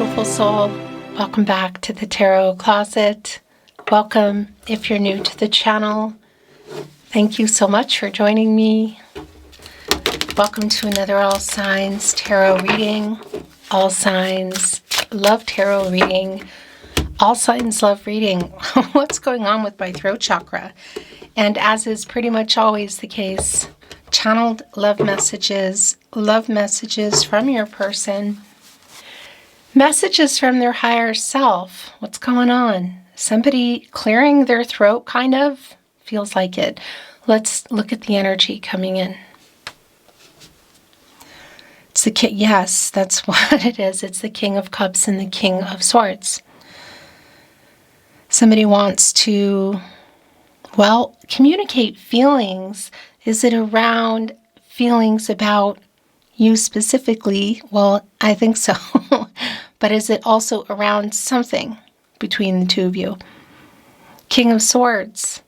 beautiful soul. Welcome back to the Tarot Closet. Welcome if you're new to the channel. Thank you so much for joining me. Welcome to another All Signs Tarot reading. All Signs love tarot reading. All Signs love reading. What's going on with my throat chakra? And as is pretty much always the case, channeled love messages from your person. Messages from their higher self. What's going on? Somebody clearing their throat, kind of? Feels like it. Let's look at the energy coming in. It's the king. Yes, that's what it is. It's the King of Cups and the King of Swords. Somebody wants to, well, communicate feelings. Is it around feelings about you specifically? Well, I think so. But is it also around something between the two of you? King of Swords,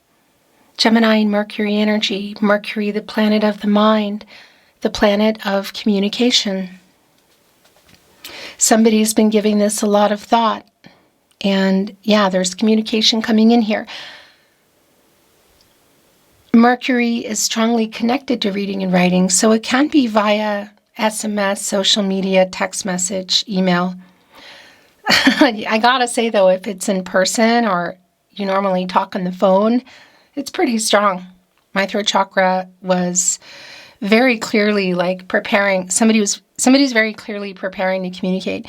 Gemini and Mercury energy. Mercury, the planet of the mind, the planet of communication. Somebody's been giving this a lot of thought. And yeah, there's communication coming in here. Mercury is strongly connected to reading and writing, so it can be via SMS, social media, text message, email. I gotta say though, if it's in person or you normally talk on the phone, it's pretty strong. My throat chakra was very clearly like preparing. Somebody's very clearly preparing to communicate.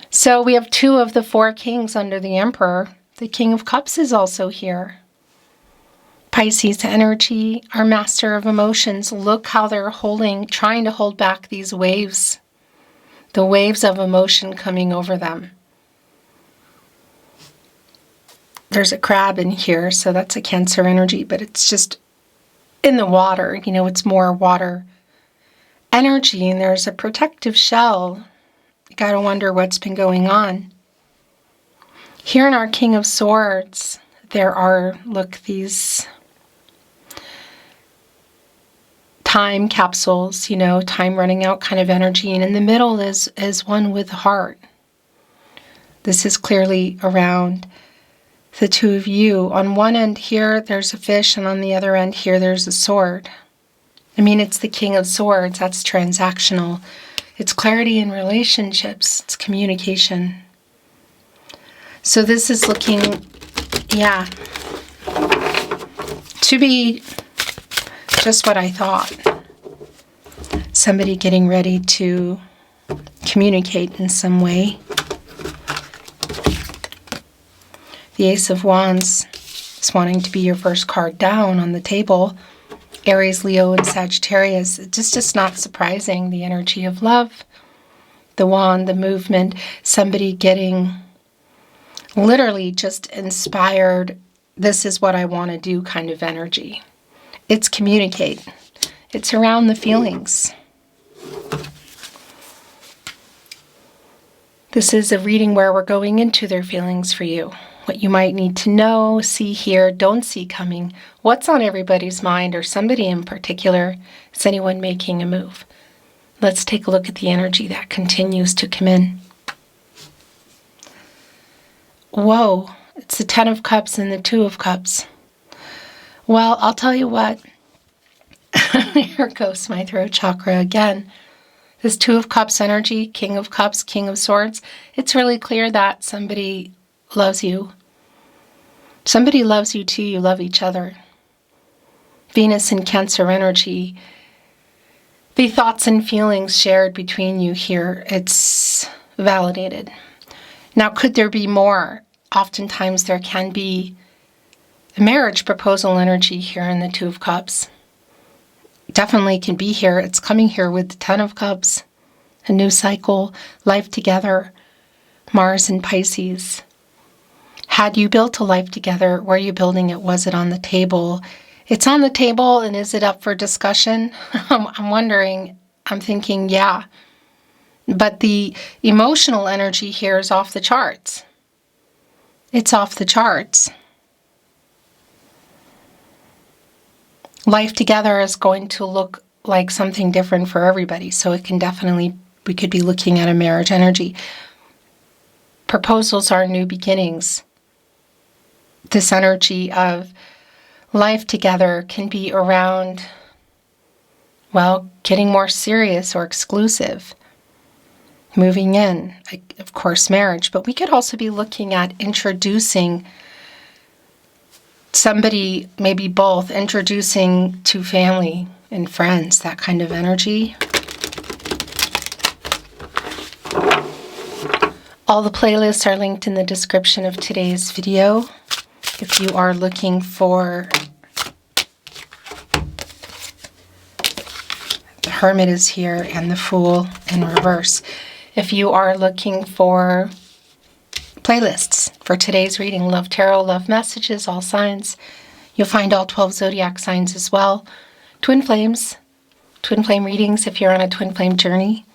So we have two of the four kings under the Emperor. The King of Cups is also here. Pisces energy, our master of emotions. Look how they're trying to hold back these waves. The waves of emotion coming over them. There's a crab in here, so that's a Cancer energy, but it's just in the water. You know, it's more water energy, and there's a protective shell. You gotta wonder what's been going on. Here in our King of Swords, there are, look, these time capsules, you know, time running out kind of energy. And in the middle is one with the heart. This is clearly around the two of you. On one end here, there's a fish, and on the other end here, there's a sword. I mean, it's the King of Swords. That's transactional. It's clarity in relationships. It's communication. So this is looking, yeah, to be just what I thought. Somebody getting ready to communicate in some way. The Ace of Wands is wanting to be your first card down on the table. Aries, Leo, and Sagittarius. It's just not surprising. The energy of love, the wand, the movement. Somebody getting literally just inspired. This is what I want to do kind of energy. It's communicate. It's around the feelings. This is a reading where we're going into their feelings for you. What you might need to know, see, hear, don't see coming. What's on everybody's mind, or somebody in particular? Is anyone making a move? Let's take a look at the energy that continues to come in. Whoa, it's the Ten of Cups and the Two of Cups. Well, I'll tell you what. Here goes my throat chakra again. This Two of Cups energy, King of Cups, King of Swords. It's really clear that somebody loves you. Somebody loves you too. You love each other. Venus and Cancer energy. The thoughts and feelings shared between you here. It's validated. Now, could there be more? Oftentimes there can be a marriage proposal energy here in the Two of Cups. Definitely can be here. It's coming here with the Ten of Cups. A new cycle, life together. Mars and Pisces. Had you built a life together? Were you building it? Was it on the table? It's on the table, and is it up for discussion? I'm wondering. I'm thinking, yeah. But the emotional energy here is off the charts. It's off the charts. Life together is going to look like something different for everybody. So it can definitely, we could be looking at a marriage energy. Proposals are new beginnings. This energy of life together can be around, well, getting more serious or exclusive, moving in, like, of course, marriage. But we could also be looking at introducing somebody, maybe both, introducing to family and friends, that kind of energy. All the playlists are linked in the description of today's video. If you are looking for, the Hermit is here and the Fool in reverse. If you are looking for playlists for today's reading, love tarot, love messages, all signs, you'll find all 12 zodiac signs as well. Twin flames, twin flame readings if you're on a twin flame journey.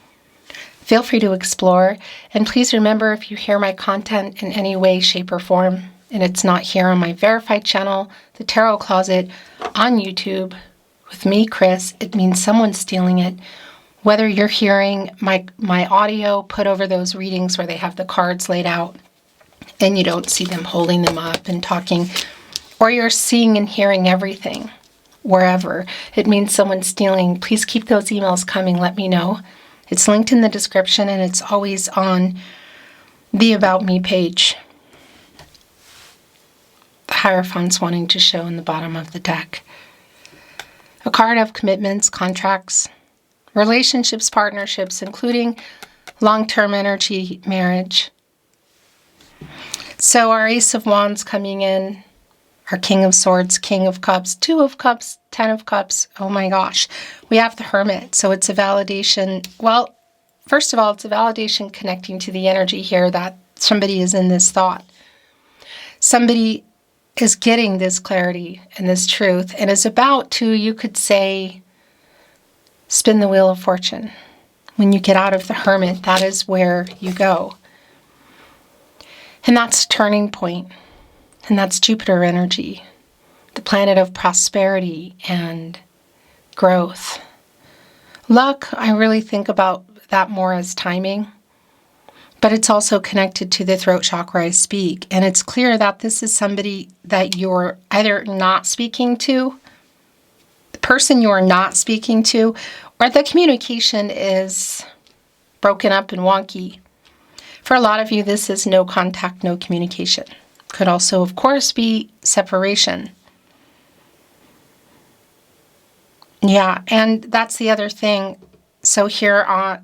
Feel free to explore. And please remember, if you hear my content in any way, shape, or form, and it's not here on my verified channel, The Tarot Closet, on YouTube, with me, Chris, it means someone's stealing it. Whether you're hearing my audio put over those readings where they have the cards laid out and you don't see them holding them up and talking, or you're seeing and hearing everything, wherever, it means someone's stealing. Please keep those emails coming. Let me know. It's linked in the description, and it's always on the About Me page. The Hierophant's wanting to show in the bottom of the deck. A card of commitments, contracts, relationships, partnerships, including long-term energy, marriage. So our Ace of Wands coming in, our King of Swords, King of Cups, Two of Cups, Ten of Cups. Oh my gosh. We have the Hermit. So it's a validation. Well, first of all, it's a validation connecting to the energy here that somebody is in this thought. Somebody is getting this clarity and this truth and is about to, you could say, spin the wheel of fortune. When you get out of the Hermit, that is where you go. And that's a turning point. And that's Jupiter energy, the planet of prosperity and growth. Luck, I really think about that more as timing, but it's also connected to the throat chakra I speak. And it's clear that this is somebody that you're either not speaking to, the person you are not speaking to, or the communication is broken up and wonky. For a lot of you, this is no contact, no communication. Could also, of course, be separation. Yeah, and that's the other thing. So here, I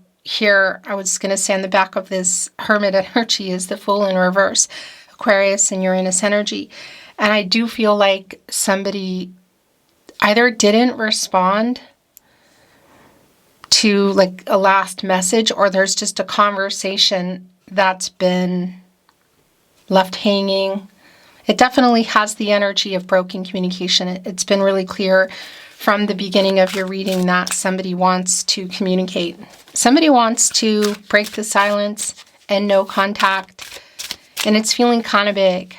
was going to say on the back of this Hermit energy is the Fool in reverse, Aquarius and Uranus energy. And I do feel like somebody either didn't respond to like a last message, or there's just a conversation that's been left hanging. It definitely has the energy of broken communication. It's been really clear from the beginning of your reading that somebody wants to communicate. Somebody wants to break the silence and no contact. And it's feeling kind of big.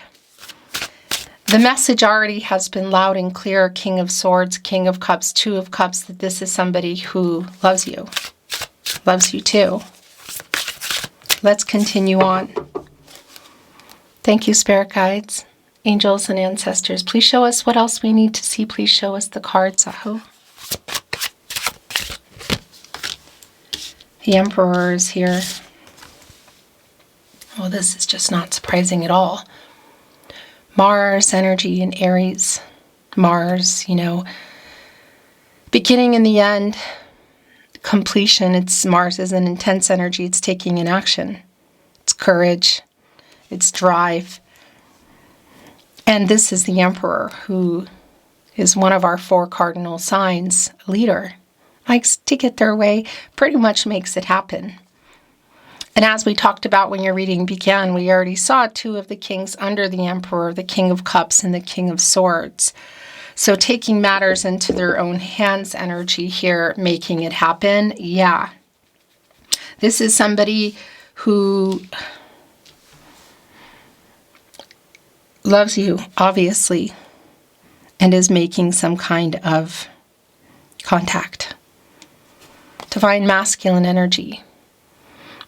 The message already has been loud and clear. King of Swords, King of Cups, Two of Cups, that this is somebody who loves you. Loves you too. Let's continue on. Thank you, Spirit Guides, Angels, and Ancestors. Please show us what else we need to see. Please show us the cards, Aho. The Emperor is here. Oh, this is just not surprising at all. Mars energy in Aries. Mars, beginning and the end, completion. Mars is an intense energy. It's taking an action. It's courage. It's drive. And this is the Emperor, who is one of our 4 cardinal signs, leader. Likes to get their way, pretty much makes it happen. And as we talked about when your reading began, we already saw 2 of the kings under the Emperor, the King of Cups and the King of Swords. So taking matters into their own hands energy here, making it happen. Yeah. This is somebody who loves you, obviously, and is making some kind of contact. Divine masculine energy.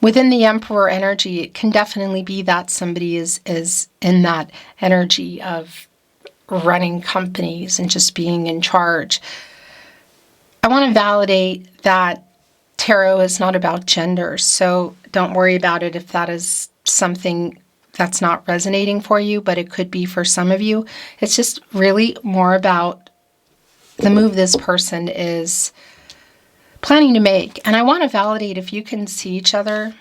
Within the Emperor energy, it can definitely be that somebody is in that energy of running companies and just being in charge. I want to validate that tarot is not about gender, so don't worry about it if that is something that's not resonating for you, but it could be for some of you. It's just really more about the move this person is planning to make. And I want to validate if you can see each other,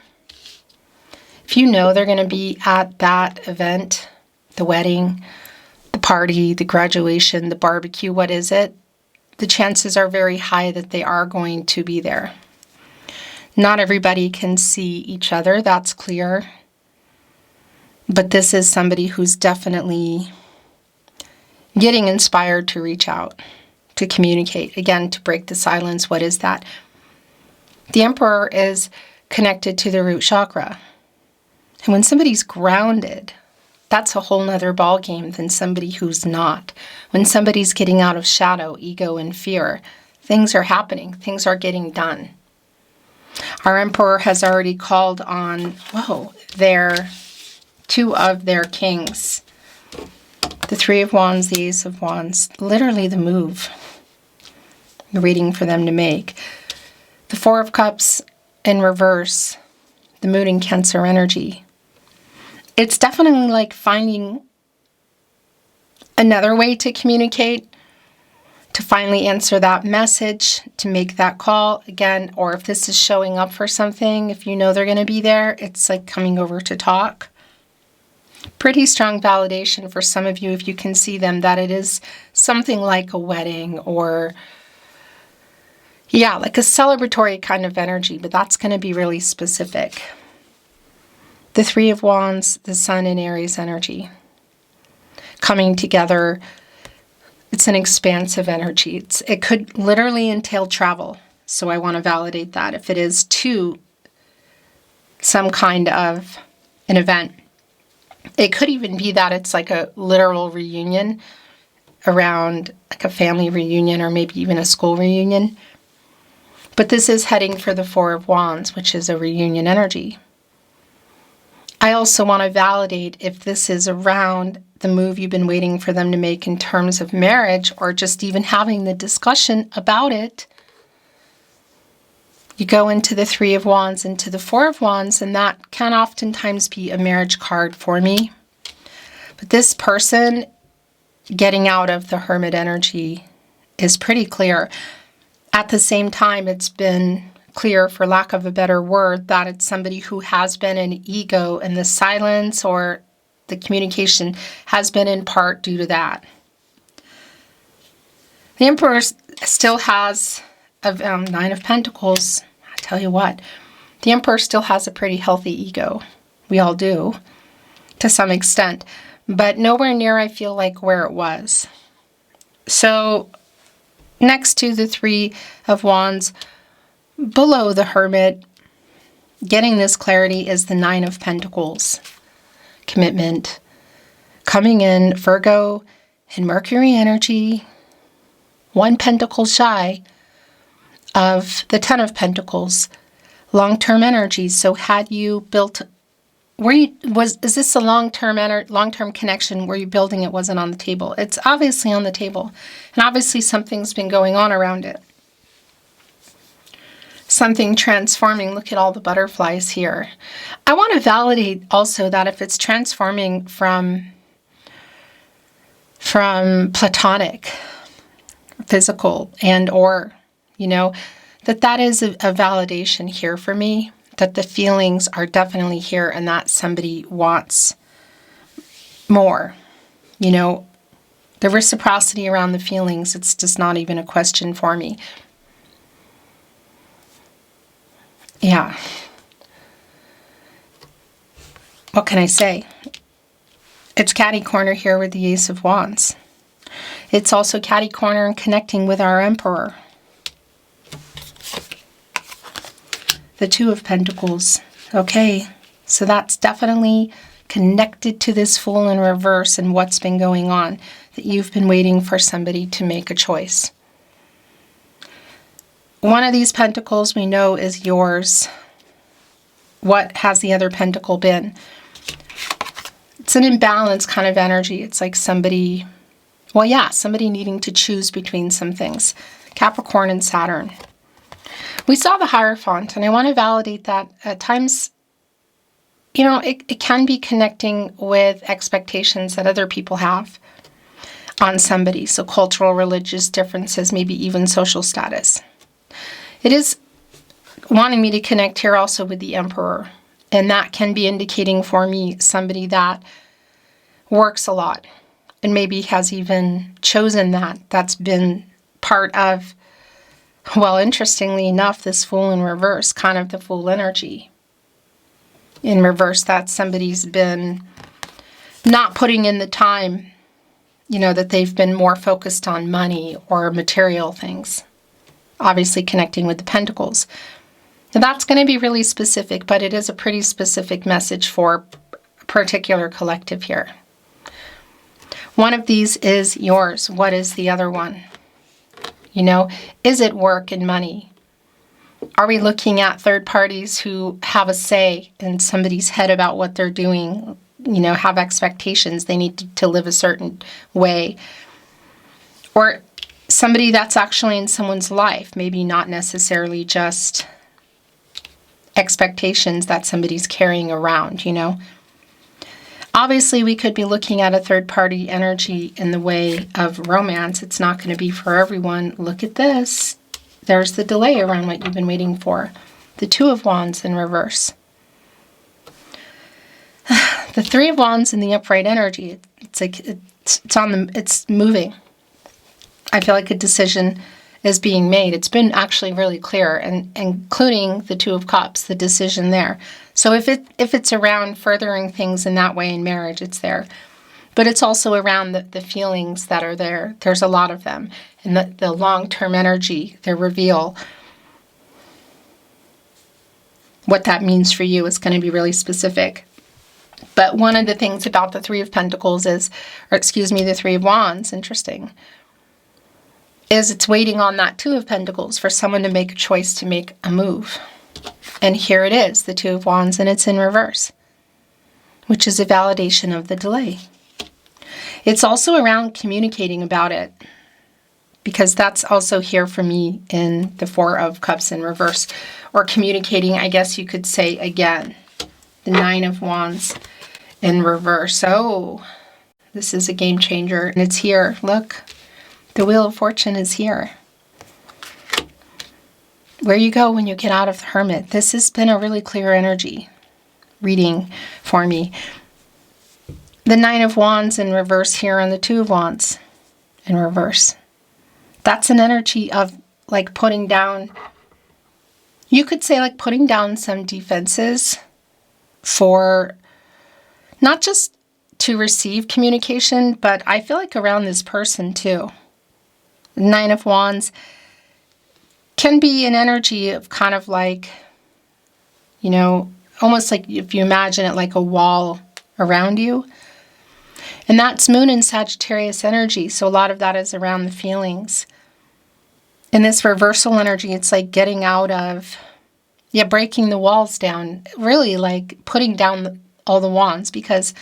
if you know they're going to be at that event, the wedding, the party, the graduation, the barbecue, what is it? The chances are very high that they are going to be there. Not everybody can see each other, that's clear. But this is somebody who's definitely getting inspired to reach out, to communicate. Again, to break the silence. What is that? The Emperor is connected to the root chakra. And when somebody's grounded, that's a whole nother ballgame than somebody who's not. When somebody's getting out of shadow, ego, and fear, things are happening. Things are getting done. Our Emperor has already called on, two of their kings. The Three of Wands, the Ace of Wands, literally the move. The reading for them to make. The Four of Cups in reverse, the Moon in Cancer energy. It's definitely like finding another way to communicate, to finally answer that message, to make that call again, or if this is showing up for something, if you know they're going to be there, it's like coming over to talk. Pretty strong validation for some of you if you can see them that it is something like a wedding or, like a celebratory kind of energy, but that's going to be really specific. The Three of Wands, the Sun in Aries energy. Coming together, it's an expansive energy. It could literally entail travel, so I want to validate that if it is to some kind of an event. It could even be that it's like a literal reunion around like a family reunion or maybe even a school reunion. But this is heading for the Four of Wands, which is a reunion energy. I also want to validate if this is around the move you've been waiting for them to make in terms of marriage or just even having the discussion about it. You go into the Three of Wands, into the Four of Wands, and that can oftentimes be a marriage card for me. But this person getting out of the Hermit energy is pretty clear. At the same time, it's been clear, for lack of a better word, that it's somebody who has been an ego, and the silence or the communication has been in part due to that. The Emperor still has a Nine of Pentacles. I tell you what, the Emperor still has a pretty healthy ego. We all do, to some extent, but nowhere near, I feel like, where it was. So next to the Three of Wands, below the Hermit, getting this clarity is the Nine of Pentacles. Commitment. Coming in, Virgo and Mercury energy, one pentacle shy of the Ten of Pentacles. Long-term energy. So had you built, is this a long-term connection? Were you building it wasn't on the table? It's obviously on the table. And obviously something's been going on around it. Something transforming. Look at all the butterflies here. I want to validate also that if it's transforming from platonic, physical, and or, that is a validation here for me, that the feelings are definitely here and that somebody wants more. The reciprocity around the feelings, it's just not even a question for me. Yeah. What can I say? It's catty corner here with the Ace of Wands. It's also catty corner and connecting with our Emperor. The Two of Pentacles. Okay, so that's definitely connected to this Fool in reverse and what's been going on, that you've been waiting for somebody to make a choice. One of these pentacles we know is yours. what has the other pentacle been? It's an imbalance kind of energy. It's like somebody, well, yeah, somebody needing to choose between some things. Capricorn and Saturn. We saw the Hierophant, and I want to validate that at times, you know, it can be connecting with expectations that other people have on somebody. So cultural, religious differences, maybe even social status. It is wanting me to connect here also with the Emperor. And that can be indicating for me somebody that works a lot and maybe has even chosen that. That's been part of, well, interestingly enough, this Fool in reverse, kind of the Fool energy. In reverse, that somebody's been not putting in the time, you know, that they've been more focused on money or material things. Obviously connecting with the Pentacles. Now, that's going to be really specific, but it is a pretty specific message for a particular collective here. One of these is yours. What is the other one? You know, is it work and money? Are we looking at third parties who have a say in somebody's head about what they're doing? You know, have expectations. They need to live a certain way. Or somebody that's actually in someone's life. Maybe not necessarily just expectations that somebody's carrying around, you know. Obviously, we could be looking at a third-party energy in the way of romance. It's not going to be for everyone. Look at this. There's the delay around what you've been waiting for. The Two of Wands in reverse. The Three of Wands in the upright energy. It's like it's moving. I feel like a decision is being made. It's been actually really clear, and including the Two of Cups, the decision there. So if it's around furthering things in that way in marriage, it's there. But it's also around the feelings that are there. There's a lot of them. And the long-term energy, the reveal, what that means for you is going to be really specific. But one of the things about the Three of Pentacles is, the Three of Wands, interesting, is it's waiting on that Two of Pentacles for someone to make a choice to make a move. And here it is, the Two of Wands, and it's in reverse, which is a validation of the delay. It's also around communicating about it, because that's also here for me in the Four of Cups in reverse, or communicating, I guess you could say again, the Nine of Wands in reverse. Oh, this is a game changer, and it's here. Look, the Wheel of Fortune is here. Where you go when you get out of the Hermit. This has been a really clear energy reading for me. The Nine of Wands in reverse here on the Two of Wands in reverse. That's an energy of like putting down, you could say like putting down some defenses for not just to receive communication, but I feel like around this person too. The Nine of Wands can be an energy of kind of like, you know, almost like if you imagine it like a wall around you. And that's Moon in Sagittarius energy. So a lot of that is around the feelings. In this reversal energy, it's like getting out of, breaking the walls down. Really like putting down all the wands, because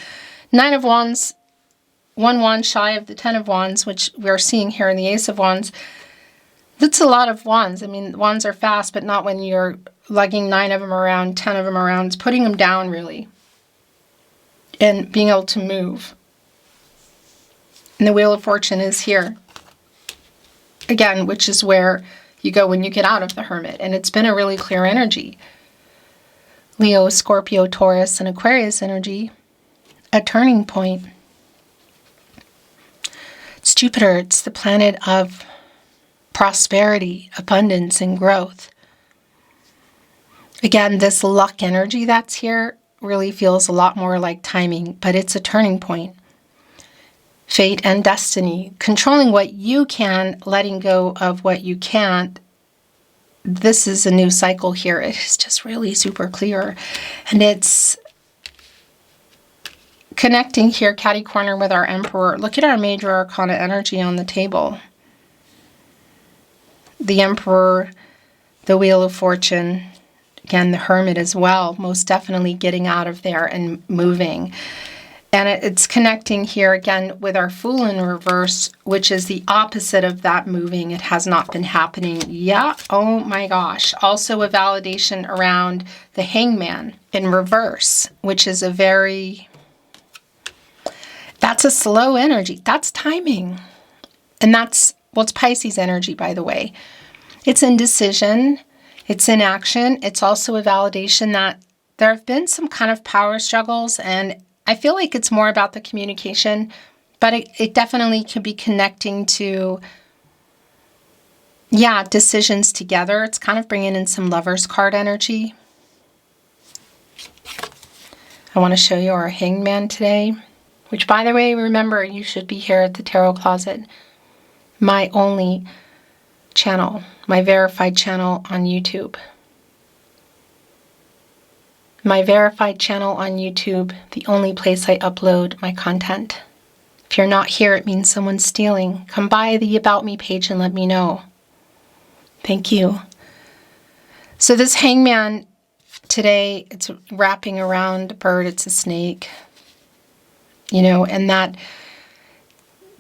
Nine of Wands, one wand shy of the Ten of Wands, which we're seeing here in the Ace of Wands. That's a lot of wands. I mean, wands are fast, but not when you're lugging 9 of them around, 10 of them around. It's putting them down, really, and being able to move. And the Wheel of Fortune is here. Again, which is where you go when you get out of the Hermit. And it's been a really clear energy. Leo, Scorpio, Taurus, and Aquarius energy. A turning point. It's Jupiter. It's the planet of prosperity, abundance, and growth. Again, this luck energy that's here really feels a lot more like timing, but it's a turning point. Fate and destiny, controlling what you can, letting go of what you can't. This is a new cycle here. It is just really super clear. And it's connecting here, catty corner, with our Emperor. Look at our major arcana energy on the table. The Emperor, the Wheel of Fortune, again, the Hermit as well, most definitely getting out of there and moving. And it's connecting here again with our Fool in reverse, which is the opposite of that moving. It has not been happening. Yeah, oh my gosh. Also a validation around the Hangman in reverse, which is that's a slow energy. That's timing. And that's, well, it's Pisces energy, by the way. It's indecision. It's inaction. It's also a validation that there have been some kind of power struggles, and I feel like it's more about the communication, but it definitely could be connecting to, yeah, decisions together. It's kind of bringing in some Lover's card energy. I want to show you our Hangman today, which, by the way, remember, you should be here at the Tarot Closet, my only channel, my verified channel on YouTube. My verified channel on YouTube, the only place I upload my content. If you're not here, it means someone's stealing. Come by the About Me page and let me know. Thank you. So this Hangman today, it's wrapping around a bird, it's a snake. You know, and that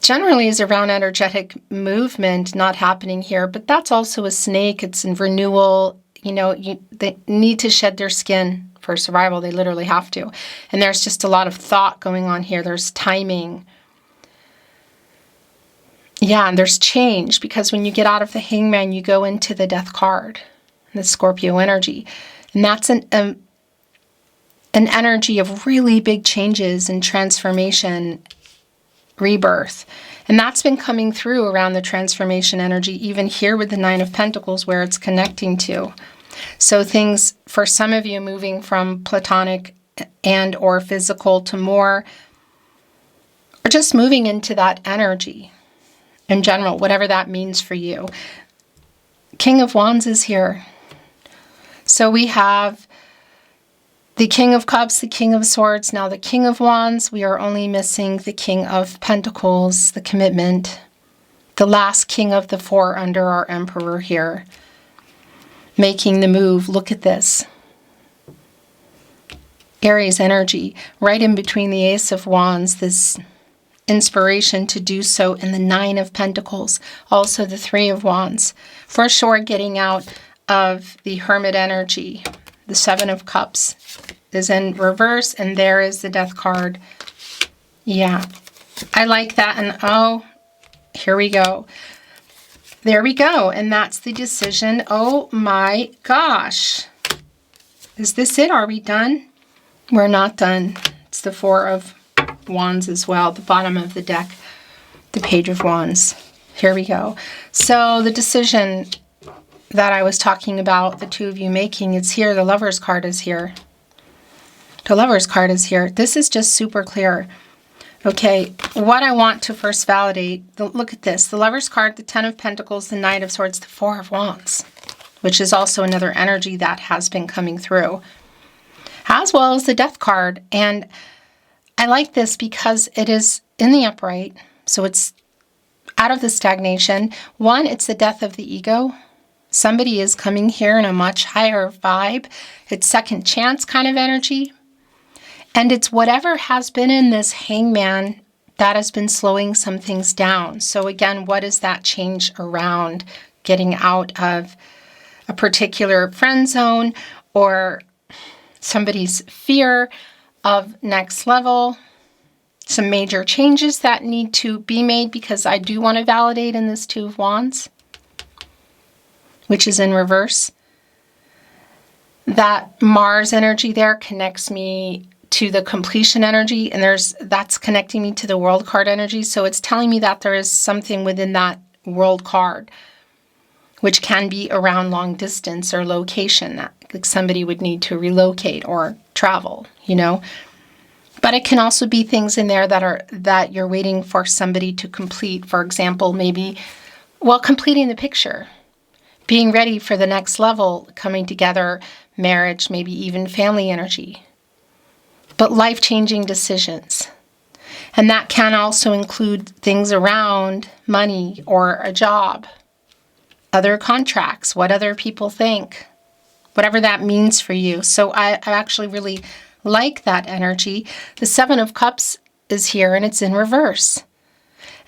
generally is around energetic movement not happening here, but that's also a snake. It's in renewal. You know, they need to shed their skin for survival. They literally have to. And there's just a lot of thought going on here. There's timing. Yeah, and there's change, because when you get out of the Hangman, you go into the Death card, the Scorpio energy. And that's an energy of really big changes and transformation, rebirth. And that's been coming through around the transformation energy, even here with the Nine of Pentacles, where it's connecting to. So things, for some of you, moving from platonic and or physical to more, or just moving into that energy in general, whatever that means for you. King of Wands is here. So we have the King of Cups, the King of Swords, now the King of Wands. We are only missing the King of Pentacles, the commitment, the last King of the Four under our Emperor here, making the move. Look at this. Aries energy, right in between the Ace of Wands, this inspiration to do so, in the Nine of Pentacles, also the Three of Wands. For sure, getting out of the Hermit energy. The Seven of Cups is in reverse, and there is the Death card. Yeah, I like that. And oh, here we go. There we go. And that's the decision. Oh my gosh. Is this it? Are we done? We're not done. It's the Four of Wands as well. The bottom of the deck, the Page of Wands. Here we go. So the decision that I was talking about, the two of you making, it's here. The Lover's card is here. The Lover's card is here. This is just super clear. Okay, what I want to first validate, look at this. The Lover's card, the Ten of Pentacles, the Knight of Swords, the Four of Wands, which is also another energy that has been coming through, as well as the Death card. And I like this because it is in the upright, so it's out of the stagnation. One, it's the death of the ego. Somebody is coming here in a much higher vibe. It's second chance kind of energy. And it's whatever has been in this Hangman that has been slowing some things down. So again, what is that change around getting out of a particular friend zone or somebody's fear of next level? Some major changes that need to be made, because I do want to validate in this Two of Wands, which is in reverse. That Mars energy there connects me to the completion energy, and that's connecting me to the World card energy. So it's telling me that there is something within that World card, which can be around long distance or location, that like somebody would need to relocate or travel, you know. But it can also be things in there that you're waiting for somebody to complete. For example, maybe, well, completing the picture, being ready for the next level, coming together, marriage, maybe even family energy. But life-changing decisions. And that can also include things around money or a job, other contracts, what other people think, whatever that means for you. So I actually really like that energy. The Seven of Cups is here and it's in reverse.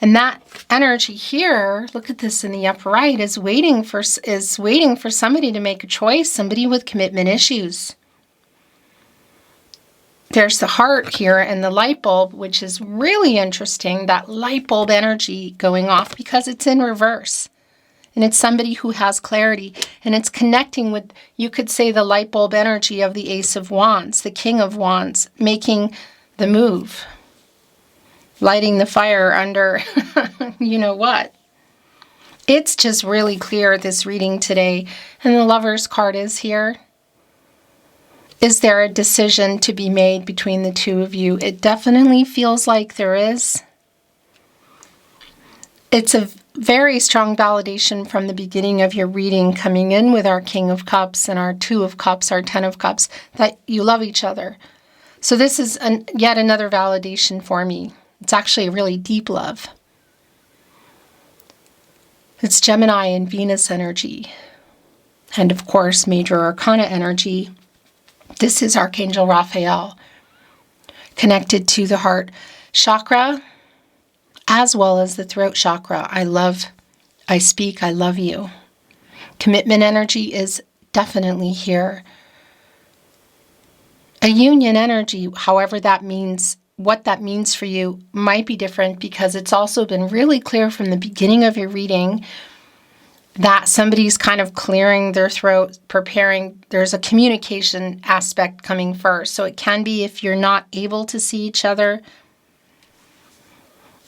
And that energy here, look at this in the upper right, is waiting for somebody to make a choice, somebody with commitment issues. There's the heart here and the light bulb, which is really interesting, that light bulb energy going off because it's in reverse. And it's somebody who has clarity, and it's connecting with, you could say, the light bulb energy of the Ace of Wands, the King of Wands, making the move. Lighting the fire under you know what. It's just really clear, this reading today. And the Lover's card is here. Is there a decision to be made between the two of you? It definitely feels like there is. It's a very strong validation from the beginning of your reading, coming in with our King of Cups and our Two of Cups, our Ten of Cups, that you love each other. So this is yet another validation for me. It's actually a really deep love. It's Gemini and Venus energy. And of course, Major Arcana energy. This is Archangel Raphael, connected to the heart chakra, as well as the throat chakra. I speak, I love you. Commitment energy is definitely here. A union energy, however that means, what that means for you might be different, because it's also been really clear from the beginning of your reading that somebody's kind of clearing their throat, preparing. There's a communication aspect coming first. So it can be, if you're not able to see each other,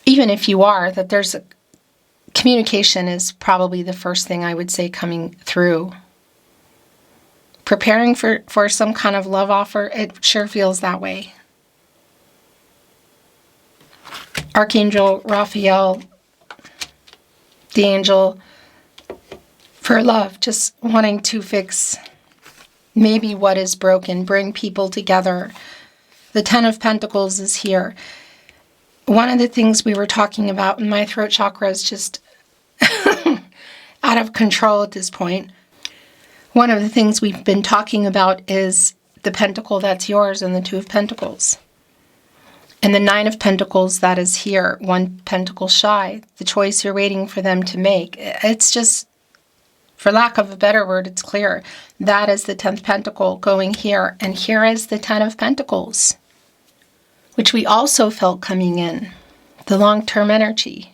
even if you are, that there's a communication is probably the first thing I would say coming through. Preparing for some kind of love offer, it sure feels that way. Archangel Raphael, the angel for love, just wanting to fix maybe what is broken, bring people together. The Ten of Pentacles is here. One of the things we were talking about, and my throat chakra is just out of control at this point. One of the things we've been talking about is the pentacle that's yours and the Two of Pentacles. And the Nine of Pentacles that is here, one pentacle shy, the choice you're waiting for them to make. It's just, for lack of a better word, it's clear. That is the 10th pentacle going here. And here is the 10 of Pentacles, which we also felt coming in, the long-term energy.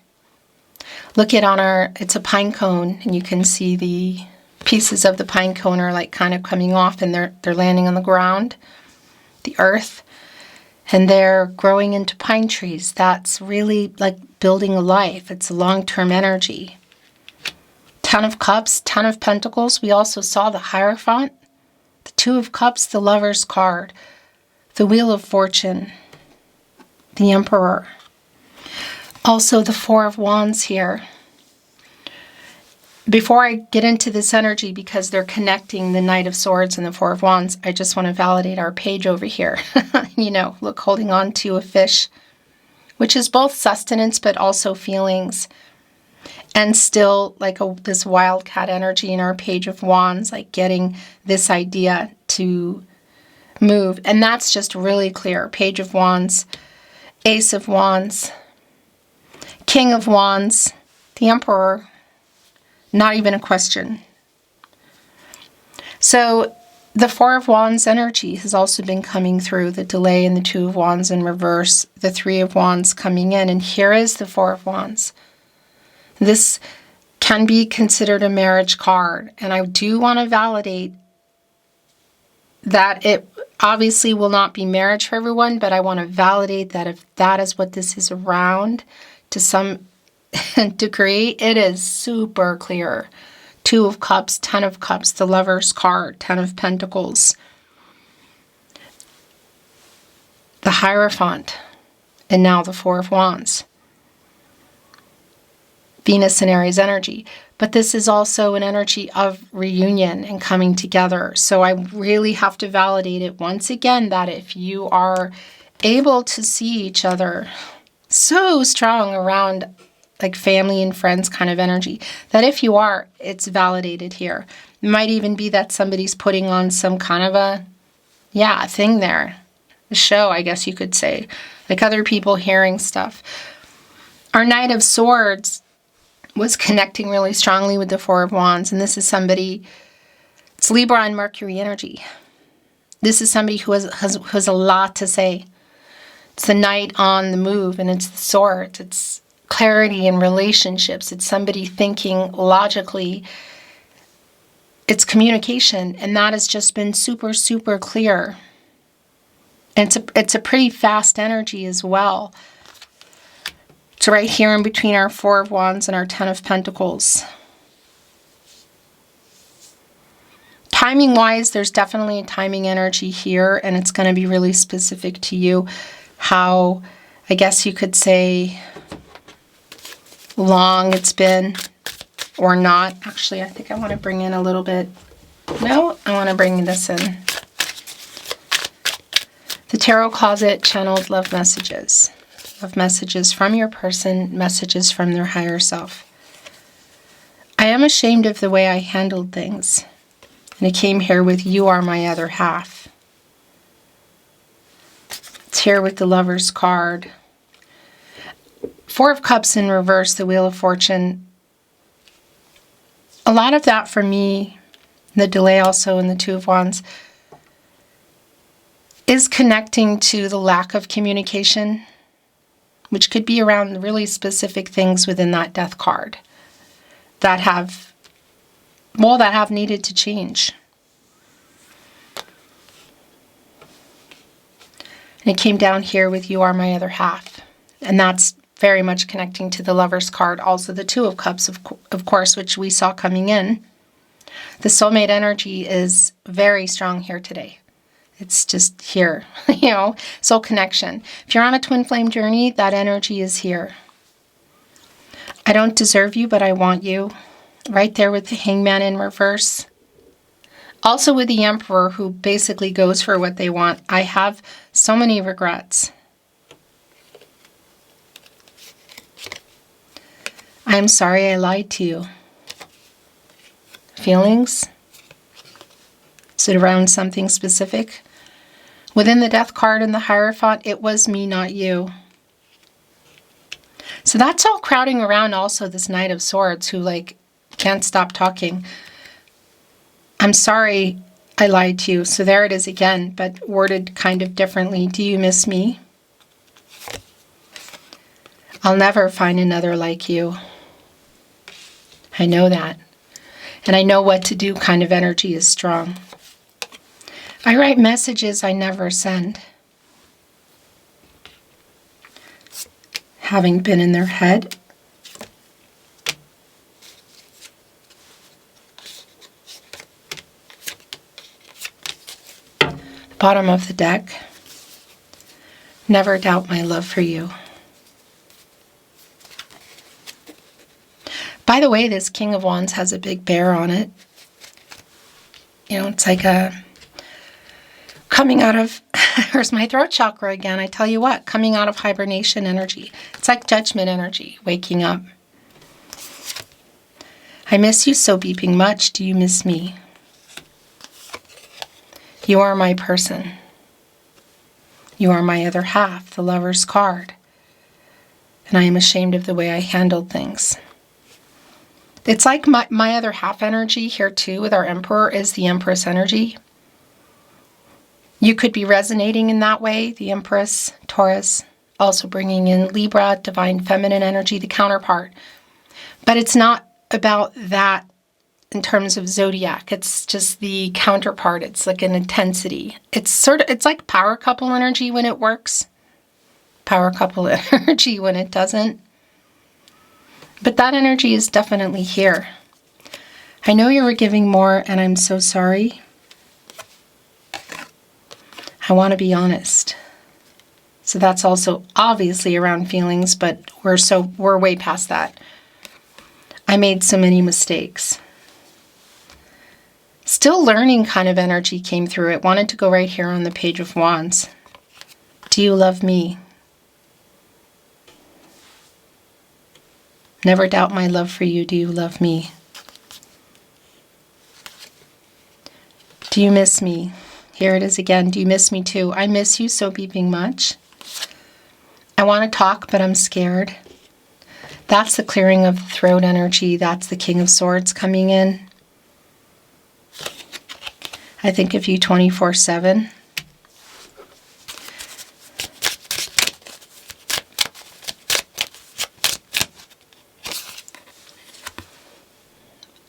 Look at it's a pine cone, and you can see the pieces of the pine cone are like kind of coming off, and they're landing on the ground, the earth. And they're growing into pine trees. That's really like building a life. It's a long-term energy. Ten of Cups, Ten of Pentacles. We also saw the Hierophant, the Two of Cups, the Lover's card, the Wheel of Fortune, the Emperor. Also the Four of Wands here. Before I get into this energy, because they're connecting the Knight of Swords and the Four of Wands, I just want to validate our page over here. You know, look, holding on to a fish, which is both sustenance but also feelings. And still like this wildcat energy in our Page of Wands, like getting this idea to move. And that's just really clear. Page of Wands, Ace of Wands, King of Wands, the Emperor. Not even a question. So the Four of Wands energy has also been coming through, the delay in the Two of Wands in reverse, the Three of Wands coming in, and here is the Four of Wands. This can be considered a marriage card, and I do want to validate that it obviously will not be marriage for everyone, but I want to validate that if that is what this is around to some degree, it is super clear. Two of Cups, Ten of Cups, the Lover's card, Ten of Pentacles, the Hierophant, and now the Four of Wands. Venus and Aries energy. But this is also an energy of reunion and coming together. So I really have to validate it once again that if you are able to see each other so strong around like family and friends kind of energy, that if you are, it's validated here. It might even be that somebody's putting on some kind of a, thing there. A show, I guess you could say. Like other people hearing stuff. Our Knight of Swords was connecting really strongly with the Four of Wands. And this is somebody, it's Libra and Mercury energy. This is somebody who has a lot to say. It's the Knight on the move, and it's the Swords. It's clarity in relationships. It's somebody thinking logically. It's communication, and that has just been super, super clear. And it's a pretty fast energy as well. It's right here in between our Four of Wands and our Ten of Pentacles. Timing-wise, there's definitely a timing energy here, and it's going to be really specific to you. How, I guess you could say, long it's been or not. Actually, I think I want to bring in a little bit. No, I want to bring this in. The Tarot Closet channeled love messages. Love messages from your person, messages from their higher self. I am ashamed of the way I handled things. And it came here with you are my other half. It's here with the Lover's card. Four of Cups in reverse, the Wheel of Fortune. A lot of that for me, the delay also in the Two of Wands, is connecting to the lack of communication, which could be around really specific things within that Death card that have needed to change. And it came down here with you are my other half. And that's very much connecting to the Lover's card. Also the Two of Cups, of course, which we saw coming in. The soulmate energy is very strong here today. It's just here, soul connection. If you're on a twin flame journey, that energy is here. I don't deserve you, but I want you. Right there with the Hangman in reverse. Also with the Emperor, who basically goes for what they want. I have so many regrets. I'm sorry I lied to you. Feelings? Is it around something specific? Within the Death card and the Hierophant, it was me, not you. So that's all crowding around also this Knight of Swords who can't stop talking. I'm sorry I lied to you. So there it is again, but worded kind of differently. Do you miss me? I'll never find another like you. I know that. And I know what to do kind of energy is strong. I write messages I never send. Having been in their head. Bottom of the deck. Never doubt my love for you. By the way, this King of Wands has a big bear on it. It's like a coming out of, here's my throat chakra again. I tell you what, coming out of hibernation energy. It's like judgment energy, waking up. I miss you so beeping much. Do you miss me? You are my person. You are my other half, the Lover's card. And I am ashamed of the way I handled things. It's like my other half energy here too with our Emperor is the Empress energy. You could be resonating in that way, the Empress, Taurus, also bringing in Libra, divine feminine energy, the counterpart. But it's not about that in terms of Zodiac. It's just the counterpart. It's like an intensity. It's like power couple energy when it works. Power couple energy when it doesn't. But that energy is definitely here. I know you were giving more and I'm so sorry. I want to be honest. So that's also obviously around feelings, but we're way past that. I made so many mistakes. Still learning kind of energy came through. It wanted to go right here on the Page of Wands. Do you love me? Never doubt my love for you. Do you love me? Do you miss me? Here it is again. Do you miss me too? I miss you so beeping much. I want to talk, but I'm scared. That's the clearing of the throat energy. That's the King of Swords coming in. I think of you 24/7.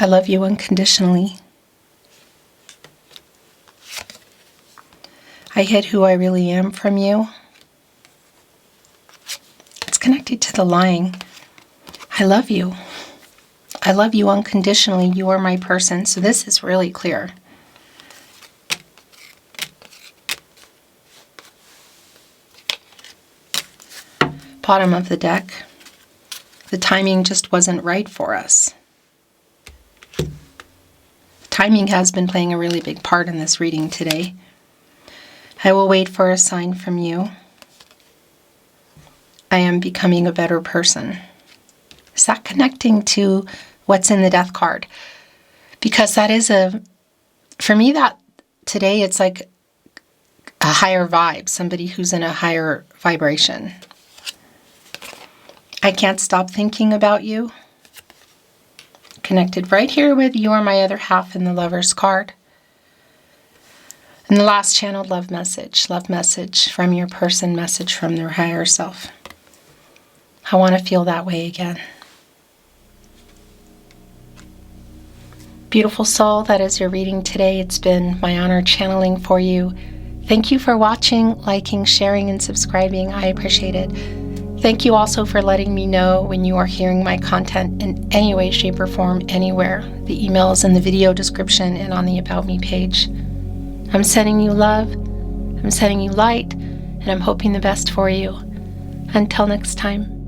I love you unconditionally. I hid who I really am from you. It's connected to the lying. I love you. I love you unconditionally. You are my person. So this is really clear. Bottom of the deck. The timing just wasn't right for us. Timing has been playing a really big part in this reading today. I will wait for a sign from you. I am becoming a better person. Is that connecting to what's in the Death card? Because that is for me, that today it's like a higher vibe, somebody who's in a higher vibration. I can't stop thinking about you. Connected right here with you are my other half in the Lover's card. And the last channeled love message from your person, message from their higher self. I want to feel that way again. Beautiful soul, that is your reading today. It's been my honor channeling for you. Thank you for watching, liking, sharing, and subscribing. I appreciate it. Thank you also for letting me know when you are hearing my content in any way, shape, or form, anywhere. The email is in the video description and on the About Me page. I'm sending you love, I'm sending you light, and I'm hoping the best for you. Until next time.